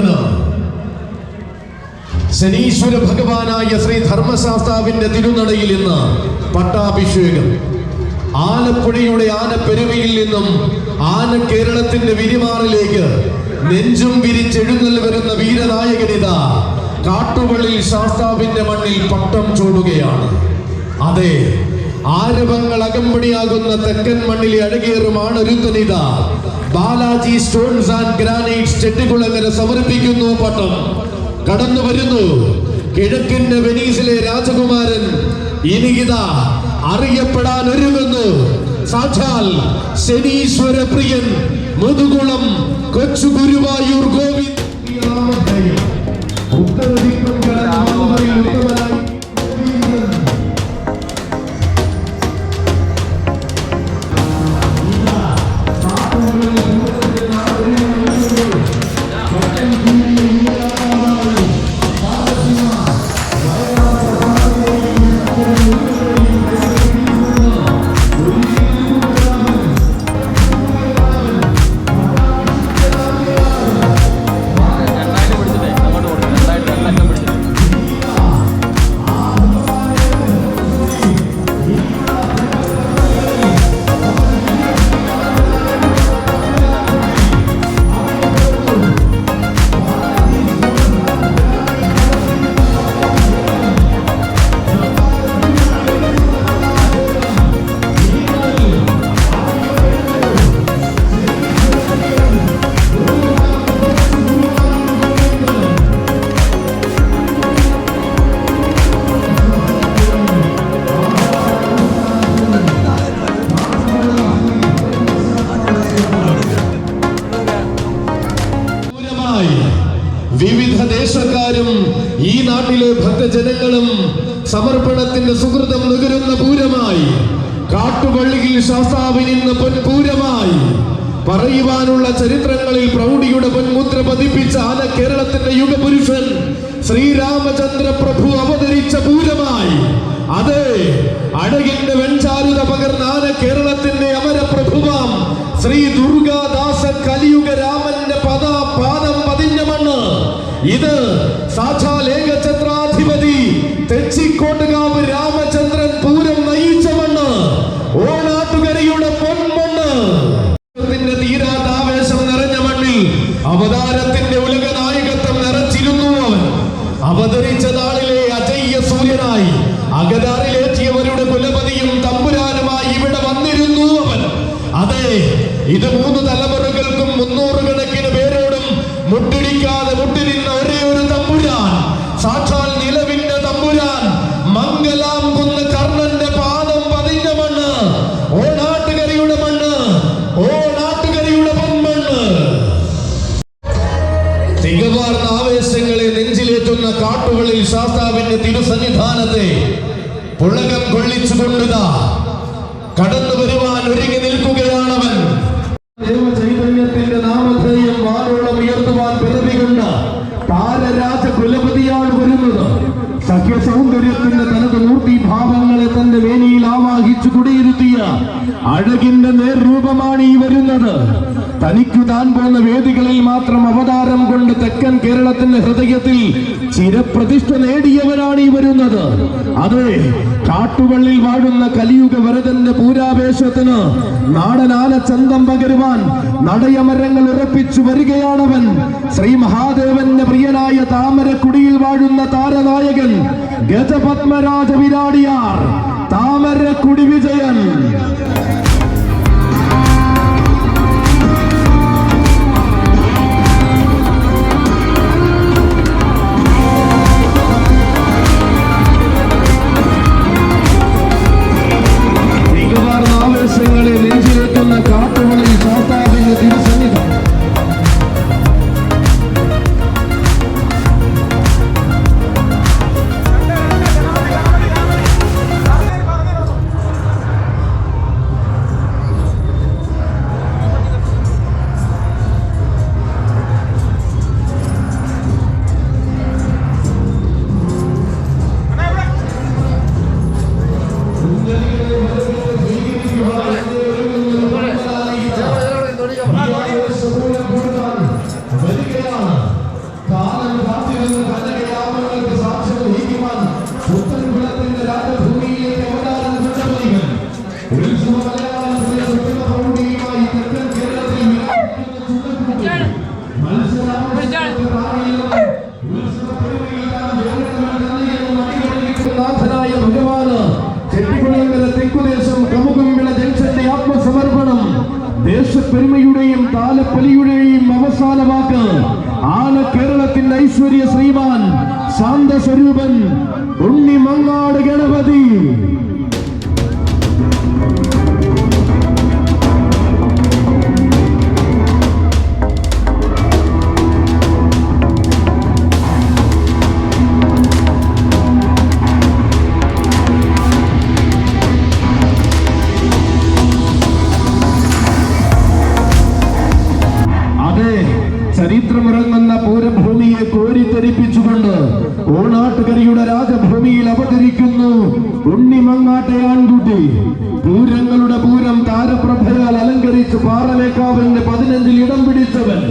നായകന് ശനീശ്വര ഭഗവാനായ ശ്രീ ധർമ്മശാസ്താവിന്റെ തിരുനടയിൽ ഇന്ന് പട്ടാഭിഷേകം. ആലപ്പുഴയുടെ ആനപ്പെരുമയിൽ നിന്നും ആന കേരളത്തിന്റെ വിരിമാറിലേക്ക് നെഞ്ചും വിരിച്ചെഴുന്നള്ളി വരുന്ന വീരനായകനിത കാട്ടുവള്ളിൽ ശാസ്താവിന്റെ മണ്ണിൽ പട്ടം ചൂടുകയാണ്. അതെ, ആരവങ്ങൾ അകമ്പടിയാകുന്ന തെക്കൻ മണ്ണിലെ അഴകേറുമാണ് ഒരുത്തനിത Balaji stones and granites Chettikulangara സമർപ്പിക്കുന്നു പട്ടം. കടന്നു വരുന്നു കിഴക്കിന്റെ വെനീസിലെ രാജകുമാരൻ. ഇനിയിതാ അറിയപ്പെടാൻ ഒരുങ്ങുന്നു സാക്ഷാൽ ശനീശ്വര പ്രിയൻ മുതുകുളം കൊച്ചു ഗുരുവായൂർ ഗോവിന്ദ്. വിവിധ ദേശക്കാരും ഈ നാട്ടിലെ ഭക്തജനങ്ങളും സമർപ്പണത്തിന്റെ സുഹൃതം നുകരുന്ന പൂരമായി കാട്ടുവള്ളിയിൽ ശാസ്താവിന് ഇന്ന് പൊൻപൂരമായി. പറയുവാനുള്ള ചരിത്രങ്ങളിൽ പ്രൗഢിയുടെ പൊന്മുദ്ര പതിപ്പിച്ച ആന കേരളത്തിന്റെ യുഗപുരുഷൻ ശ്രീരാമചന്ദ്ര പ്രഭു അവതരിച്ച പൂരമായി. അതെ, അഴകിന്റെ വെഞ്ചാരുത പകർന്ന ആന കേരളത്തിന്റെ അമരപ്രഭുവാം ശ്രീ ദുർഗാദാസ കലിയുഗ രാമന്റെ പാദം പതിഞ്ഞ മണ്ണ്. ഇത് സാക്ഷാൽ ഏകഛത്രാധിപതി തെച്ചിക്കോട്ടുകാവ് രാമചന്ദ്രൻ പൂരം നയിച്ച മണ്ണ്, ഓണാട്ടുകരയുടെ പൊന്മണ്ണ്. തീരാതാവേശം നിറഞ്ഞ മണ്ണിൽ അവതാരത്തിന്റെ ഉലക നായകത്വം നിറച്ചിരുന്നു അവൻ. അവതരിച്ച നാളിലെ അജയ്യ സൂര്യനായി അകതാറിലേറ്റിയവരുടെ കുലപതിയും തമ്പുരാനുമായി ഇവിടെ വന്നിരുന്നു അവൻ. അതെ, ഇത് 3 തലമുറകൾക്കും 300 കണക്കിന് പേരോടും മുട്ടിടിക്കാതെ മുട്ടിരുന്ന ഒരേ ഒരു തമ്പുരാൻ, സാക്ഷാൽ നിലവിന്റെ തമ്പുരാൻ, മംഗലാം കുന്ന് കർണന്റെ പാദം പതിഞ്ഞ മണ്ണ്, ഓണാട്ടുകരയുടെ മണ്ണ്, ഓണാട്ടുകരയുടെ പൊന്മണ്ണ്. തികവാർന്ന ആവേശങ്ങളെ നെഞ്ചിലേറ്റുന്ന കാട്ടുകളിൽ ശാസ്താവിന്റെ തിരുസന്നിധാനത്തെ പുളകം കൊള്ളിച്ചുകൊണ്ടുതാ കടന്നു വരുവാൻ ഒരുങ്ങി നിൽക്കുകയാണവൻ. ചൈതന്യത്തിന്റെ നാമധേയം വാനോളം ഉയർത്തുവാൻ പിറവികൊണ്ട താരരാജ കുലപതിയാണ് വരുന്നത്. സഖ്യ സൗന്ദര്യത്തിന്റെ തനത് മൂർത്തി ഭാവങ്ങളെ തന്റെ വേദിയിൽ ആവാഹിച്ചു കുടിയിരുത്തിയ അഴകിന്റെ നേർരൂപമാണ് ഈ വരുന്നത്. തനിക്കു താൻ പോന്ന വേദികളിൽ മാത്രം അവതാരം കൊണ്ട് തെക്കൻ കേരളത്തിന്റെ ഹൃദയത്തിൽ ചിരപ്രതിഷ്ഠ നേടിയവനാണ് ഈ വരുന്നത്. അതെ, കാട്ടുവള്ളിൽ വാഴുന്ന കലിയുഗ വരദന്റെ പൂരാവേശത്തിന് നാടനാന ചന്തം പകരുവാൻ നടയമരങ്ങൾ ഉറപ്പിച്ചു വരികയാണവൻ. ശ്രീ മഹാദേവന്റെ പ്രിയനായ താമരക്കുടിയിൽ വാഴുന്ന താരനായകൻ ഗജപത്മരാജ വിരാടിയാർ താമരക്കുടി വിജയൻ. ആവേശങ്ങളെ നെഞ്ചിലേറ്റുന്ന കാട്ടുവള്ളിൽ ശാസ്താവിന്റെ തിരുസന്നിധാനം. ആന കേരളത്തിന്റെ ഐശ്വര്യ ശ്രീമാൻ ശാന്തസ്വരൂപൻ ഉണ്ണിമങ്ങാട് ഗണപതി. ചരിത്രമിറങ്ങുന്ന പൂരഭൂമിയെ കോരിത്തെരിപ്പിച്ചുകൊണ്ട് ഓണാട്ടുകരയുടെ രാജഭൂമിയിൽ അവതരിക്കുന്നു ഉണ്ണിമങ്ങാട്ടെ ആൺകുട്ടി. പൂരങ്ങളുടെ പൂരം താരപ്രഭയാൽ അലങ്കരിച്ച് പാറമേക്കാവിന്റെ 15-ൽ ഇടം പിടിച്ചവൻ.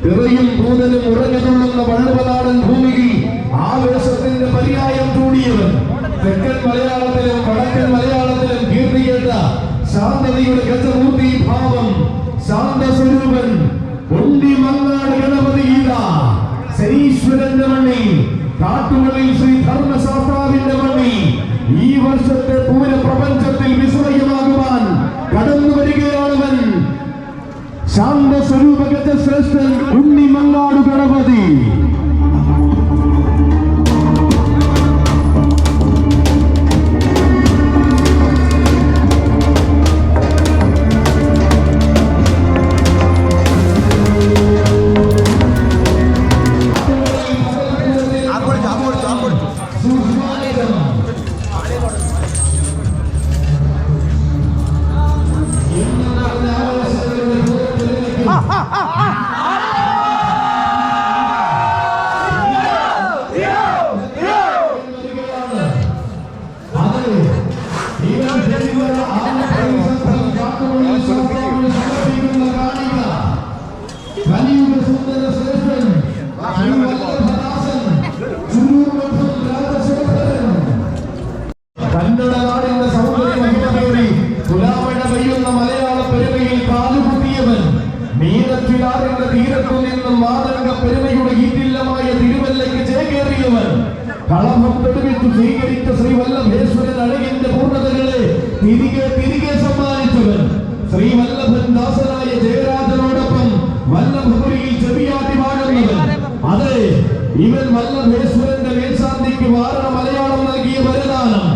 തിറയും പൂതലും ഉറഞ്ഞുകൊള്ളുന്ന വള്ളുവനാടൻ ഭൂമിയിൽ ആവേശത്തിന്റെ പര്യായം ചൂടിയവൻ. തെക്കൻ മലയാളത്തിലും വടക്കൻ മലയാളത്തിലും കീർത്തിയേറ്റ ശാന്തതയുടെ ഗജമൂർത്തി ഭാവം ശാന്തസ്വരൂപൻ ഉണ്ണിമങ്ങാട് ഗണപതി. ശനീശ്വരന്റെ മണ്ണി, കാട്ടുകളിൽ ശ്രീ ധർമ്മശാസ്താവിന്റെ മണ്ണി ഈ വർഷത്തെ പൂരപ്രപഞ്ചത്തിൽ വിസ്മയമാകുവാൻ കടന്നു വരികയാണവൻ. ശാന്തസ്വരൂപ ഗജശ്രേഷ്ഠൻ ഉണ്ണിമങ്ങാട് ഗണപതി. കന്നഡ നാടിന്റെ സൗന്ദര്യ മഹിമകേറി തുലാമഴ പെയ്യുന്ന മലയാള പെരുമയിൽ കാലുകുത്തിയവൻ. മീനച്ചിലാറിന്റെ തീരത്തു നിന്നും മാതംഗ പെരുമയുടെ ഈറ്റില്ലമായ തിരുവല്ലയ്ക്ക് ചേക്കേറിയവൻ. കളഭം തെളിവിച്ചു സ്വീകരിച്ച ശ്രീ വല്ലഭേശ്വരൻ അഴകിന്റെ പൂർണ്ണതകളെ തിരികെ സമ്മാനിച്ചവൻ. ശ്രീ വല്ലഭൻ ദാസനായ ജയരാജനോടൊപ്പം വല്ലഭപുരിയിൽ ചെവിയാട്ടി വാഴുന്നവൻ. അതെ, ഇവൻ വല്ലഭേശ്വരന്റെ മേൽശാന്തിക്ക് വാരണ മലയാളം നൽകിയ വരദാനം.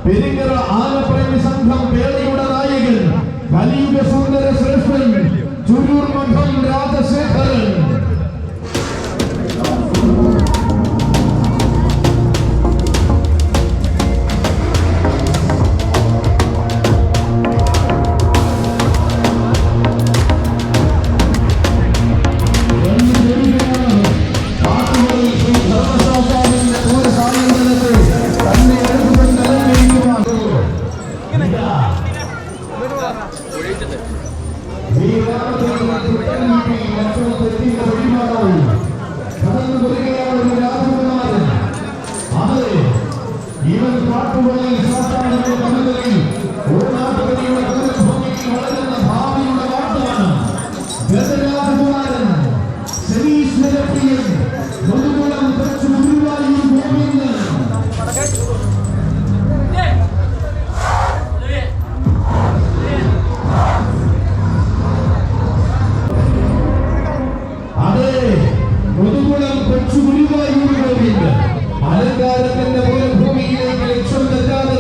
പെരിങ്ങര ആനപ്രേമി സംഘം പേളിയുടെ നായകൻ കലിയുഗ സുന്ദര ശ്രേഷ്ഠൻ ചുരൂർ മഠം രാജശേഖരൻ. അലങ്കാരത്തിന്റെ ഭൂമിയിലേക്ക് ലക്ഷ്യം തെറ്റാതെ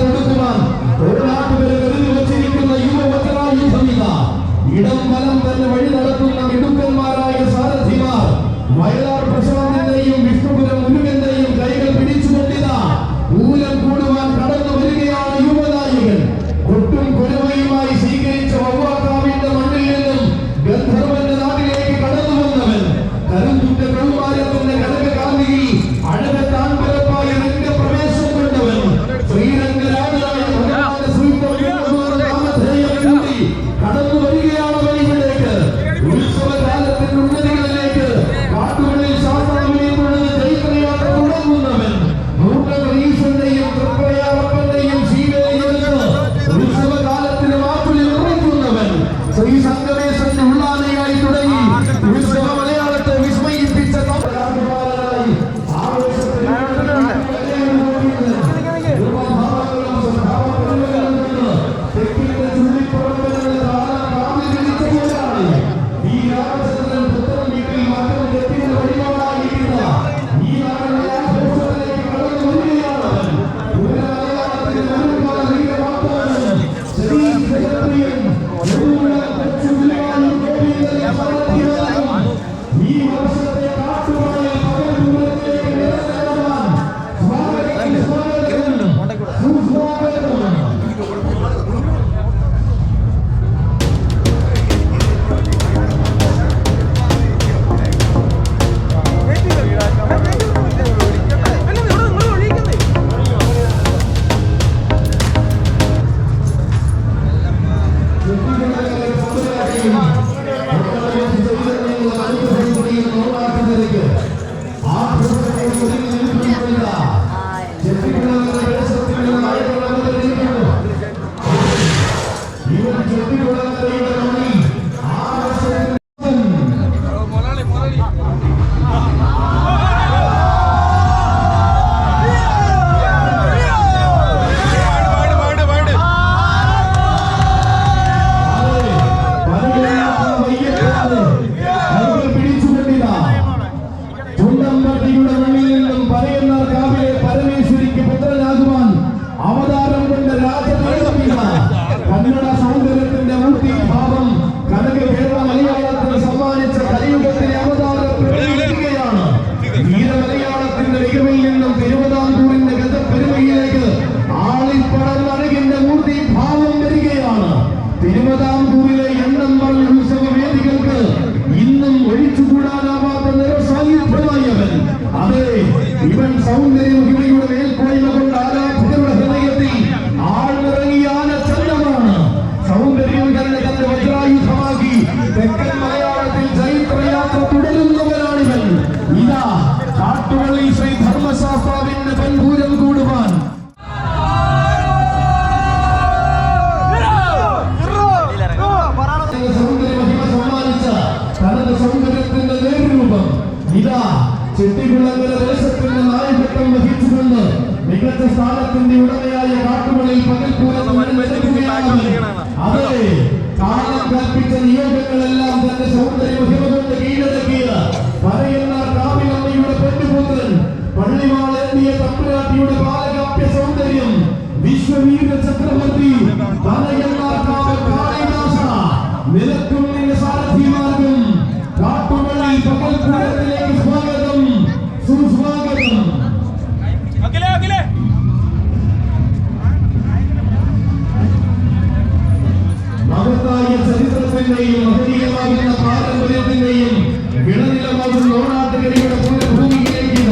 ചുണ്ടമ്പട്ടിയുടെ മണ്ണിൽ നിന്നും പറയുന്ന കാവിലെ പരമേശ്വരിക്ക് പുത്രനാകുവാൻ അവതാരം കൊണ്ട് രാജനീതിക്കുന്ന കന്നഡ സൗന്ദര്യത്തിന്റെ മൂർത്തിഭാവം കനക കേരള മലയാളത്തിന് സമ്മാനിച്ച കലിയുഗത്തിലെ അവതാരപ്പെടുകയാണ്. വീരമലയാളത്തിന്റെ മികവിൽ നിന്നും തിരുവിതാംകൂറിന്റെ ഗതപ്പെരുമയിലേക്ക് ആളിപ്പടർന്നഴകിന്റെ മൂർത്തിഭാവം വരികയാണ്. തിരുവിതാംകൂറിലെ എണ്ണം പറഞ്ഞ ഉത്സവവേദികൾക്ക് ഇന്നും ഒഴിച്ചുകൂടാനാവാത്ത നിറസാന്നിധ്യമായവൻ. അതെ, ഇവൻ സൗന്ദര്യ മഹിമയുടെ മേൽക്കോയ്മ കൊണ്ട് ആരാധകരുടെ ഹൃദയത്തിൽ ആഴ്ന്നിറങ്ങിയ ആനച്ചന്തമാണ്. സൗന്ദര്യം തന്നെ തന്റെ വജ്രായുധമാക്കി തെക്കൻ മലയാളത്തിൽ ചൈത്രയാത്ര തുടരുന്നവനാണിവൻ. ഇതാ കാട്ടുവള്ളി ശ്രീ ധർമ്മശാസ്താവിന്റെ പെൺപൂരം കൂടുവാൻ സൗന്ദര്യത്തിന്റെ നേർരൂപം ഇതാ ചെട്ടികുളങ്ങര ദേശത്തിന്റെ നായകത്വം വഹിച്ചുകൊണ്ട് മികച്ച സ്ഥാനത്തിന്റെ ഉടമയായ കാട്ടുകളിൽ അതെ, കാലം കൽപ്പിച്ച നിയോഗങ്ങളെല്ലാം തന്റെ സൗന്ദര്യ മഹിമ കൊണ്ട് കീഴടക്കിയ പറയുന്ന കാവിലമ്മയുടെ പെണ്ണുപുത്രൻ പള്ളിവാളേന്തിയ തമ്പുരാട്ടിയുടെ ബാലകാപ്യ സൗന്ദര്യം വിശ്വവീര ചക്രവർത്തി കാളിദാസ നിലക്കും നിന്റെ സാരഥിമാർഗം കാട്ടുവള്ളി പകൽപൂരത്തിലേക്ക് സ്വാഗതം, സുസ്വാഗതം. മഹത്തായ ചരിത്രത്തിന്റെയും മഹനീയമാകുന്ന പാരമ്പര്യത്തിന്റെയും വിളനിലമാകുന്ന ഓണാട്ടുകരിയുടെ ഭൂമിയിലേക്ക്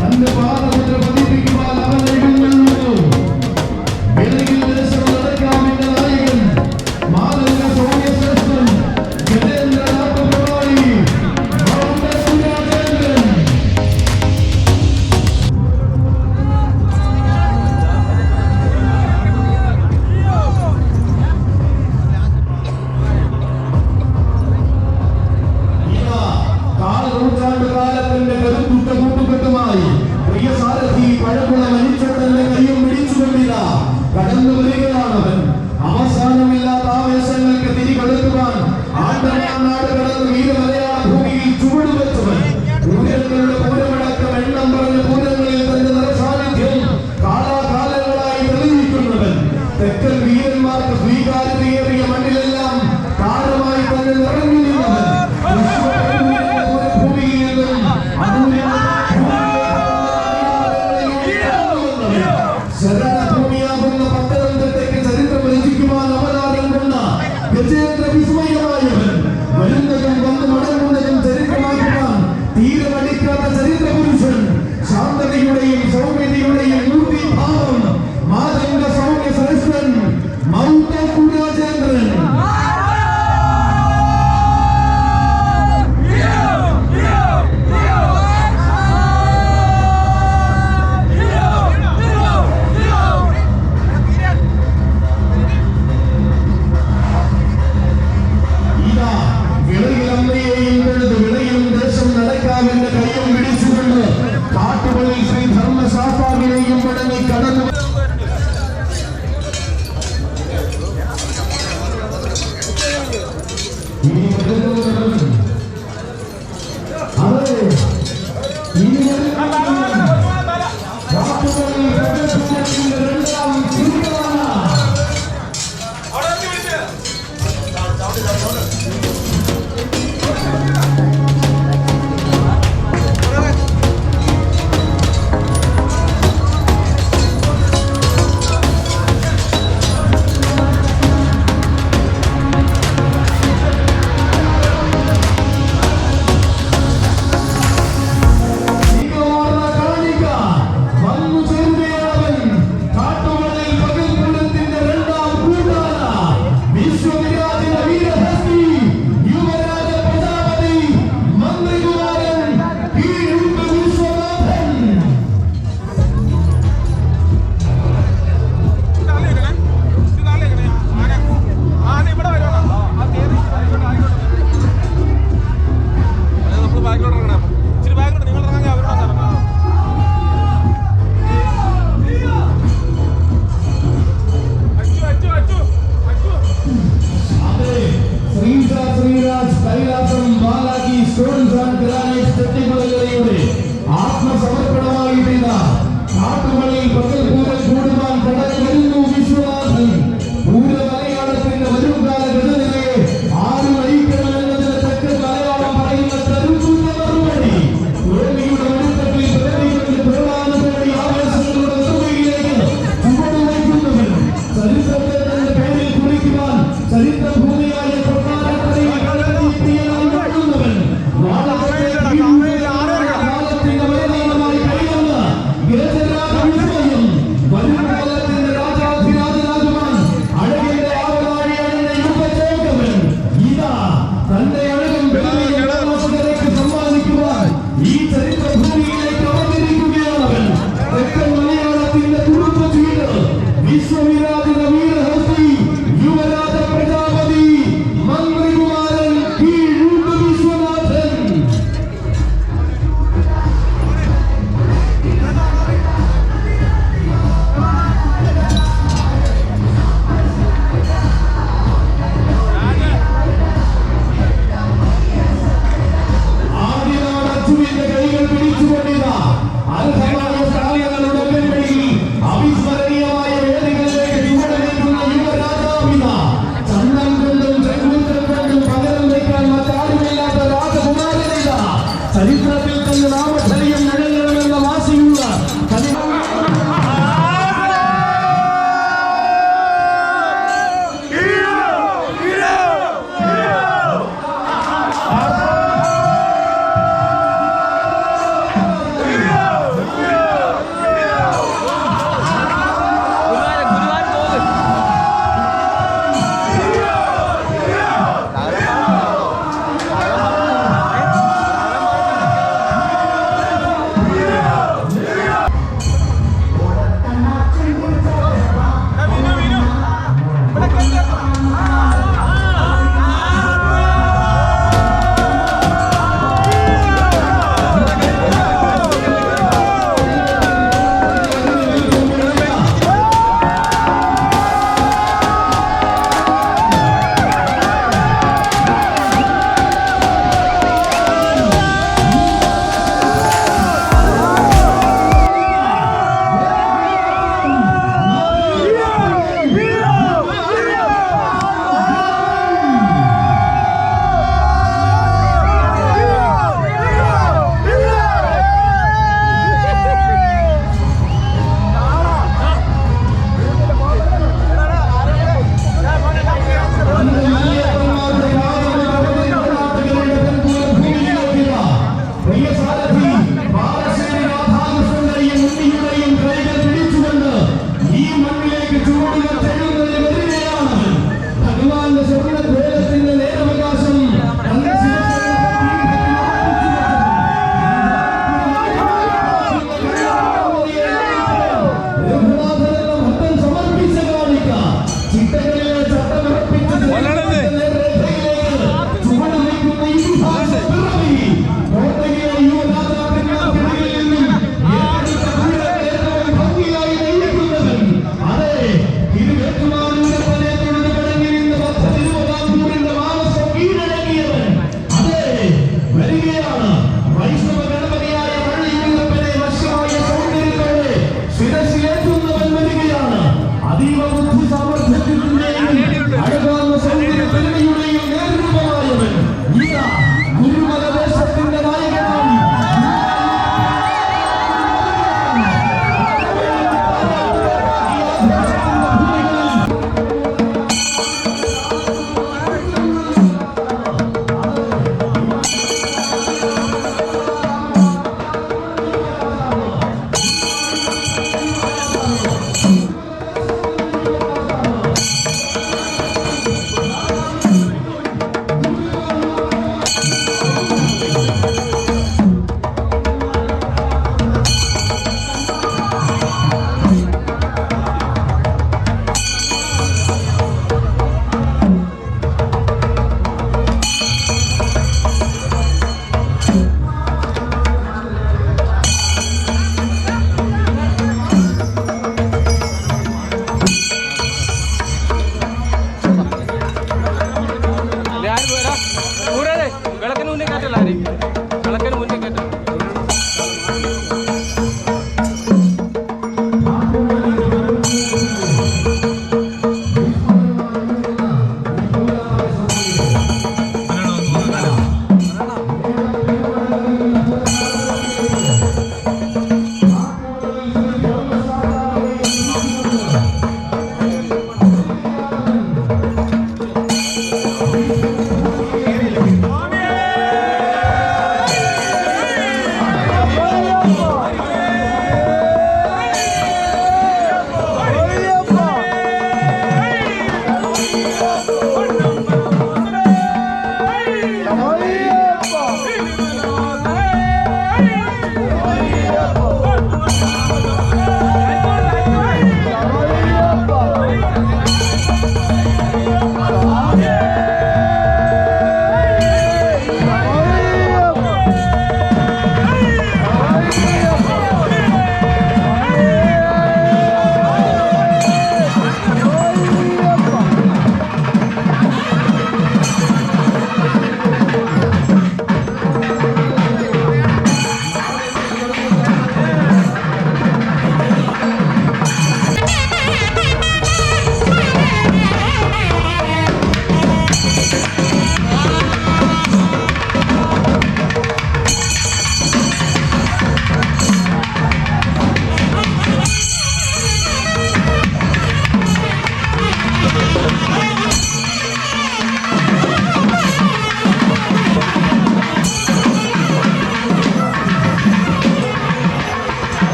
തന്റെ പാദമുദ്ര പതിപ്പിക്കുവാൻ അവൻ എഴുന്നള്ളുന്നു. വെളിയിൽ ദേശം നടക്കാമെന്ന നായകൻ മാതൃക സൗമ്യശ്രേഷ്ഠൻ ഗജേന്ദ്രനാഥ് പ്രവാളി രാജേന്ദ്രൻ. കാലത്തിന്റെ കരുത്തുറ്റ കൂട്ടുകെട്ടുമായി പ്രിയ സാരഥി പഴകുള മനുഷ്യന്റെ കയ്യും പിടിച്ചുകൊണ്ടില്ല കടന്നു വരികയാണവൻ. അവസാനമില്ലാത്ത ആവേശങ്ങൾക്ക് തിരികൊടുക്കുവാൻ ആണ്ടനാട് കടന്ന് വീരമലയാള ഭൂമിയിൽ ചുവടുവെച്ചവൻ. പൂരങ്ങളുടെ പൂരമടക്കം എണ്ണം പറഞ്ഞ പൂരങ്ങളിൽ തന്റെ നിറസാന്നിധ്യം കാലാകാലങ്ങളായി തെളിയിക്കുന്നവൻ. തെക്കൻ വീരന്മാർക്ക് സ്വീകാര്യതയേറിയ മണ്ണിലെല്ലാം താരമായി തന്നെ നിറഞ്ഞു നിന്നവൻ. ശരണഭൂമിയാകുന്ന പത്തനംതിട്ടയ്ക്ക് ചരിത്രം രചിക്കുവാൻ അവതാരം കൊണ്ട ഗജേന്ദ്ര വിസ്മയമായവൻ. വരുന്നതും വന്ന് മടങ്ങുന്നതും ചരിത്രമാക്കുവാൻ തീരമടിക്കാത്ത ചരിത്ര പുരുഷൻ. ശാന്തതയുടെയും സൗമ്യതയുടെയും മൂർത്തിഭാവം മാതംഗ സൗമ്യ ശ്രേഷ്ഠൻ മൗണ്ടക്കു രാജേന്ദ്രൻ. നടക്കാമെന്ന കയ്യും പിടിച്ചുകൊണ്ട് കാട്ടുകളിൽ ശ്രീ ധർമ്മശാസ്താവിനെയും പടങ്ങി കടന്നു.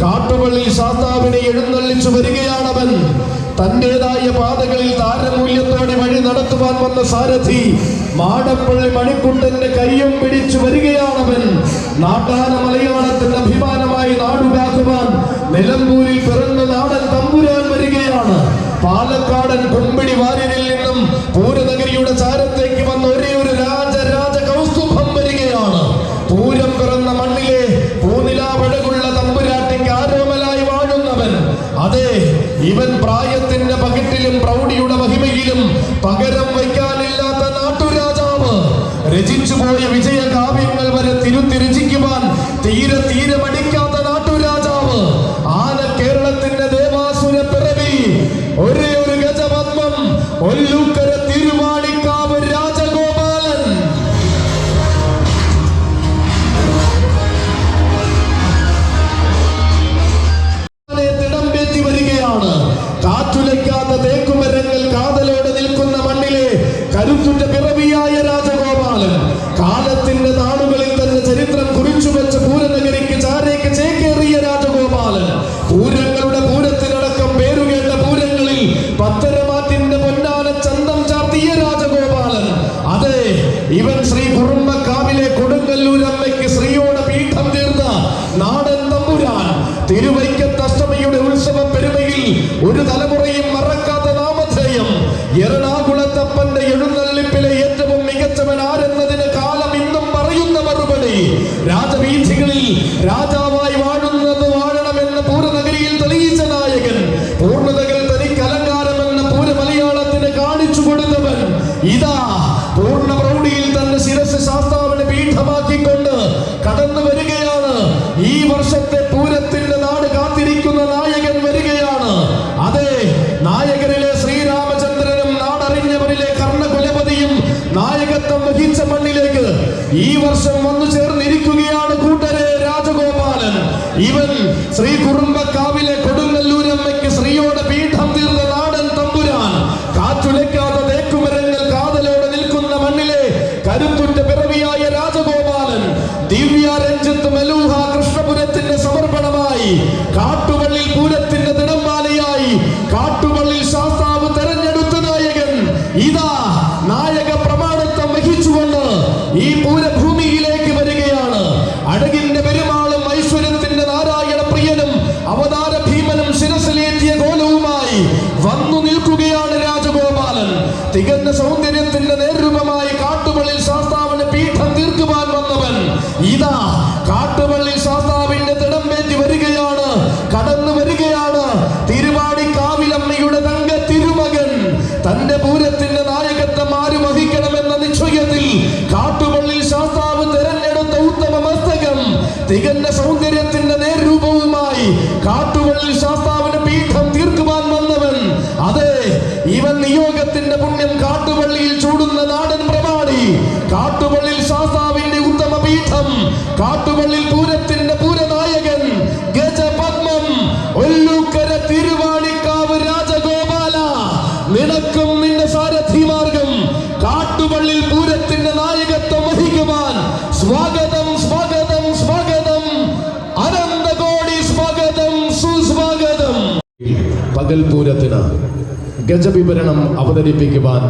കാട്ടുപള്ളി ശാസ്താവിനെ എഴുന്നള്ളിച്ചു വരികയാണവൻ. തന്റേതായ പാതകളിൽ താരമൂല്യത്തോടെ വഴി നടത്തുവാൻ വന്ന സാരഥി മാടപ്പള്ളി മണിക്കുട്ടന്റെ കയ്യും പിടിച്ചു വരികയാണവൻ. നാട്ടാന മലയാളത്തിന്റെ അഭിമാനമായി നാടുകാക്കുവാൻ നിലമ്പൂരിൽ പിറന്ന നാടൻ തമ്പുരാൻ വരികയാണ്. പാലക്കാടൻ കുമ്പിടി വാര്യരിൽ നിന്നും പൂരനഗരിയുടെ ചാരത്തേക്ക് വന്ന ഒരേ ഒരു രാജ കൗസ്തുഭം വരികയാണ്. പൂരം പിറന്ന മണ്ണിലെ പൂനിലാവഴകുള്ള തമ്പുരാട്ടിക്ക് ആരോമലായി വാഴുന്നവൻ. അതെ, ഇവൻ പ്രായത്തിന്റെ പകിട്ടിലും പ്രൗഢിയുടെ മഹിമയിലും പകരം വയ്ക്കാനില്ലാത്ത നാട്ടുരാജാവ്. രചിച്ചുപോയ വിജയ കാവ്യങ്ങൾ വരെ തിരുത്തി രചിക്കുവാൻ തീരെ മടിക്കാത്ത നാട്ടുരാജാവ്. ആന കേരളത്തിന്റെ ദേവാസുര പിറവി, ഒരേ ഒരു ഗജപത്മം, ഒല്ലൂക്കര തിരുവാണിക്കാവ് രാജഗോപാലൻ. തിടമ്പേറ്റി വരികയാണ്. കാറ്റുലയ്ക്കാത്ത തേക്കുമരങ്ങൾ കാതലോടെ നിൽക്കുന്ന മണ്ണിലെ കരുത്തുറ്റ പിറവിയായ രാജഗോപാലൻ. കാലത്തിന്റെ നാടുകളിൽ തന്നെ ചരിത്രം കുറിച്ചു വെച്ച പൂരനഗരിക്ക് ചാരേക്ക് ചേക്കേറിയ രാജഗോപാലൻ. പൂരങ്ങളുടെ പൂരത്തിനടക്കം പേരുകേട്ട പൂരങ്ങളിൽ പത്തരമാറ്റിന്റെ പൊന്നാന ചന്തം ചാർത്തിയ രാജഗോപാലൻ. അതെ, ഇവൻ ശ്രീ കുറുമ്പക്കാവിലെ കൊടുങ്ങല്ലൂരമ്മയ്ക്ക് ശ്രീയോടെ പീഠം തീർന്ന നാടൻ തമ്പുരാൻ. തിരുവൈക്കത്ത് അഷ്ടമിയുടെ ഉത്സവ പെരുമയിൽ ഒരു തലമുറയും മറക്കാത്ത നാമധേയം. എറണാകുളത്തപ്പന്റെ എഴുന്നള്ളിപ്പിലെ ഏറ്റവും മികച്ചവൻ ആരെന്നതിന് കാലം ഇന്നും പറയുന്ന മറുപടി. രാജവീഥികളിൽ രാജാവായി വാഴണമെന്ന പൂരനഗരിയിൽ തെളിയിച്ച നായകൻ. പൂർണ്ണതകൾ തനിക്ക് അലങ്കാരമെന്ന പൂരമലയാളത്തിന് കാണിച്ചു കൊടുത്തവൻ. ഇതാ പൂർണ്ണ പ്രൗഢിയിൽ തന്റെ ശിരസ് ശാസ്താവിനെ പീഠമാക്കിക്കൊണ്ട് കടന്നു വരികയാണ്. ഈ വർഷത്തെ പൂരത്തിന്റെ നാട് കാത്തിരിക്കുന്ന നായകൻ വരികയാണ്. അതെ, നായകരിലെ ശ്രീരാമചന്ദ്രനും നാടറിഞ്ഞവരിലെ കർണകുലപതിയും നായകത്വം വഹിച്ച മണ്ണിലേക്ക് ഈ വർഷം വന്നു ചേർന്നിരിക്കുകയാണ് കൂട്ടരെ രാജഗോപാലൻ. ഇവൻ ശ്രീ കുറുമ്പക്കാവിലെ കൊടുങ്ങല്ലൂരമ്മയ്ക്ക് ശ്രീയോടെ പീഠം തീർന്ന നാടൻ തമ്പുരാൻ. കാറ്റുലയ്ക്കാത്ത തേക്കുമരങ്ങൾ കാതലോടെ നിൽക്കുന്ന മണ്ണിലെ കരുത്തുറ്റ പിറവിയായ രാജഗോപാലൻ. ദിവ്യ രഞ്ജിത്ത് മെലൂഹ കൃഷ്ണപുരത്തിന്റെ സമർപ്പണമായി കാട്ടുപള്ളി പൂരത്തിന്റെ തിടമ്പാലയായി കാട്ടുപള്ളി ശാസ്താവ് തെരഞ്ഞെടുത്ത നായകൻ ഇതാ നായക പ്രമാണത്വം വഹിച്ചുകൊണ്ട് ഈ പൂരഭൂമിയിലേക്ക് വരികയാണ്. അഴകിന്റെ പെരുമാളും ഐശ്വര്യത്തിന്റെ നാരായണ പ്രിയനും അവതാര ഭീമനും ശിരസിലേറ്റിയ കോലവുമായി വന്നു നിൽക്കുകയാണ് രാജഗോപാലൻ. തികഞ്ഞ സൗന്ദര്യത്തിന്റെ നേർരൂപമായി കാട്ടുപള്ളി ശാസ്താവിന് പീഠം തീർക്കുവാൻ വന്നവൻ ഇതാ കാട്ടുപള്ളി ശാസ്താവിന്റെ തിടമ്പേറ്റി വരികയാണ്. കടന്നു വരികയാണ് തിരുവാണിക്കാവിലമ്മയുടെ തങ്ക തിരുമകൻ. തന്റെ പൂരത്തിന്റെ നായകത്വം ആര് വഹിക്കണമെന്ന നിശ്ചയത്തിൽ കാട്ടുപള്ളി ശാസ്താവ് തെരഞ്ഞെടുത്ത ഉത്തമ മസ്തകം. തികഞ്ഞ സൗന്ദര്യത്തിന്റെ നേർരൂപവുമായി കാട്ടുപള്ളി ശാസ്താവിന് പീഠം തീർക്കുവാൻ വന്നവൻ. അതെ, ഇവൻ നിയോഗത്തിന്റെ പുണ്യം കാട്ടുപള്ളിയിൽ ചൂടുന്ന നാടൻ പ്രമാണി. കാട്ടുപള്ളിയിൽ ശാസ്താവിന്റെ ഉത്തമ പീഠം, കാട്ടുപള്ളി പൂരത്തിന്റെ പൂരനായകൻ, ഗജപത്മം, ഒല്ലൂക്കര തിരുവാണിക്കാവ് രാജഗോപാല. നിനക്കും നിന്റെ സാരഥി മാർഗം കാട്ടുപള്ളി പൂരത്തിന്റെ നായകത്വം വഹിക്കുവാൻ സ്വാഗതം, സ്വാഗതം, സ്വാഗതം, അനന്തകോടി സ്വാഗതം, സുസ്വാഗതം. പകൽ പൂരത്തിന് ഗജവിവരണം അവതരിപ്പിക്കുവാൻ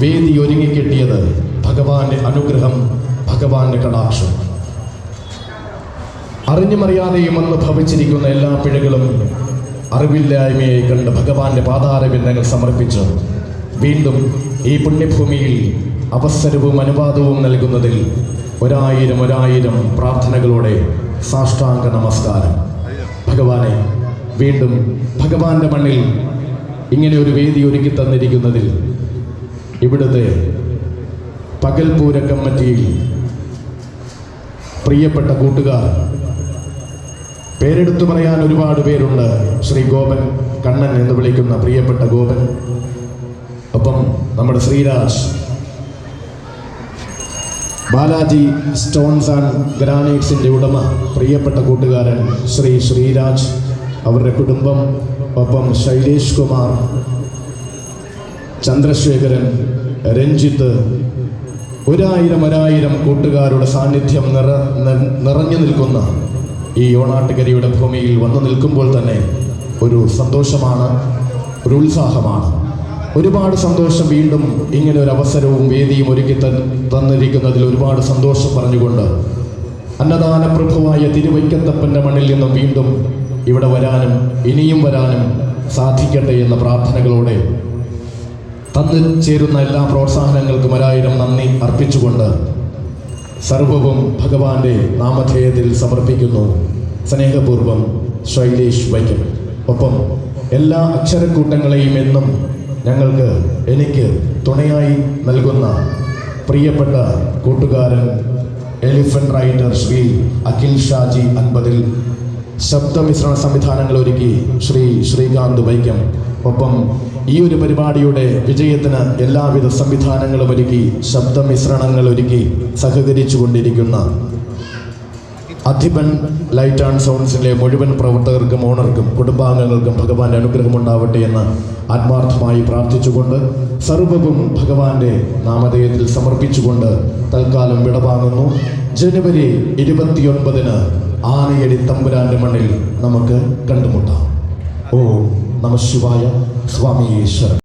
വേദി ഒരുങ്ങിക്കെട്ടിയത് ഭഗവാന്റെ അനുഗ്രഹം, ഭഗവാന്റെ കടാക്ഷം. അറിഞ്ഞുമറിയാതെയും അന്ന് ഭവിച്ചിരിക്കുന്ന എല്ലാ പിഴകളും അറിവില്ലായ്മയെ കണ്ട് ഭഗവാന്റെ പാതാരബിന്ദങ്ങൾ സമർപ്പിച്ച് വീണ്ടും ഈ പുണ്യഭൂമിയിൽ അവസരവും അനുവാദവും നൽകുന്നതിൽ ഒരായിരം പ്രാർത്ഥനകളോടെ സാഷ്ടാംഗ നമസ്കാരം. ഭഗവാനെ, വീണ്ടും ഭഗവാന്റെ മണ്ണിൽ ഇങ്ങനെ ഒരു വേദി ഒരുക്കി തന്നിരിക്കുന്നതിൽ ഇവിടുത്തെ പകൽപൂര കമ്മിറ്റിയിൽ പ്രിയപ്പെട്ട കൂട്ടുകാർ, പേരെടുത്തു പറയാൻ ഒരുപാട് പേരുണ്ട്. ശ്രീ ഗോപൻ, കണ്ണൻ എന്ന് വിളിക്കുന്ന പ്രിയപ്പെട്ട ഗോപൻ, ഒപ്പം നമ്മുടെ ശ്രീരാജ്, ബാലാജി സ്റ്റോൺസ് ആൻഡ് ഗ്രാനൈറ്റ്സിൻ്റെ ഉടമ പ്രിയപ്പെട്ട കൂട്ടുകാരൻ ശ്രീ ശ്രീരാജ്, അവരുടെ കുടുംബം, ഒപ്പം ശൈലേഷ് കുമാർ, ചന്ദ്രശേഖരൻ, രഞ്ജിത്ത്, ഒരായിരം കൂട്ടുകാരുടെ സാന്നിധ്യം നിറഞ്ഞു നിൽക്കുന്ന ഈ ഓണാട്ടുകരയുടെ ഭൂമിയിൽ വന്നു നിൽക്കുമ്പോൾ തന്നെ ഒരു സന്തോഷമാണ്, ഒരു ഉത്സാഹമാണ്. ഒരുപാട് സന്തോഷം. വീണ്ടും ഇങ്ങനെ ഒരു അവസരവും വേദിയും ഒരുക്കി തന്നിരിക്കുന്നതിൽ ഒരുപാട് സന്തോഷം പറഞ്ഞുകൊണ്ട് അന്നദാന പ്രഭുവായ തിരുവൈക്കത്തപ്പൻ്റെ മണ്ണിൽ നിന്നും വീണ്ടും ഇവിടെ വരാനും ഇനിയും വരാനും സാധിക്കട്ടെ എന്ന പ്രാർത്ഥനകളോടെ തന്നു ചേരുന്ന എല്ലാ പ്രോത്സാഹനങ്ങൾക്കും ഒരായിരം നന്ദി അർപ്പിച്ചുകൊണ്ട് സർവവും ഭഗവാന്റെ നാമധേയത്തിൽ സമർപ്പിക്കുന്നു. സ്നേഹപൂർവം, ശൈലേഷ് വൈക്കം. ഒപ്പം എല്ലാ അക്ഷരക്കൂട്ടങ്ങളെയും എന്നും എനിക്ക് തുണയായി നൽകുന്ന പ്രിയപ്പെട്ട കൂട്ടുകാരൻ എലിഫന്റ് റൈറ്റർ ശ്രീ അഖിൽ ഷാജി അൻപതിൽ, ശബ്ദമിശ്രണ സംവിധാനങ്ങൾ ഒരുക്കി ശ്രീ ശ്രീകാന്ത് വൈക്കം. ഒപ്പം ഈ ഒരു പരിപാടിയുടെ വിജയത്തിന് എല്ലാവിധ സംവിധാനങ്ങളും ഒരുക്കി, ശബ്ദമിശ്രണങ്ങൾ ഒരുക്കി സഹകരിച്ചു കൊണ്ടിരിക്കുന്ന അധിപൻ ലൈറ്റ് ആൻഡ് സൗണ്ട്സിലെ മുഴുവൻ പ്രവർത്തകർക്കും ഓണർക്കും കുടുംബാംഗങ്ങൾക്കും ഭഗവാന്റെ അനുഗ്രഹം ഉണ്ടാവട്ടെ എന്ന് ആത്മാർത്ഥമായി പ്രാർത്ഥിച്ചുകൊണ്ട് സർവ്വവും ഭഗവാന്റെ നാമധേയത്തിൽ സമർപ്പിച്ചുകൊണ്ട് തൽക്കാലം വിടവാങ്ങുന്നു. ജനുവരി 29 ആനയടി തമ്പുരാന്റെ മണ്ണിൽ നമുക്ക് കണ്ടുമുട്ടാം. ഓം നമഃ ശിവായ. സ്വാമി ഈശ്വരൻ.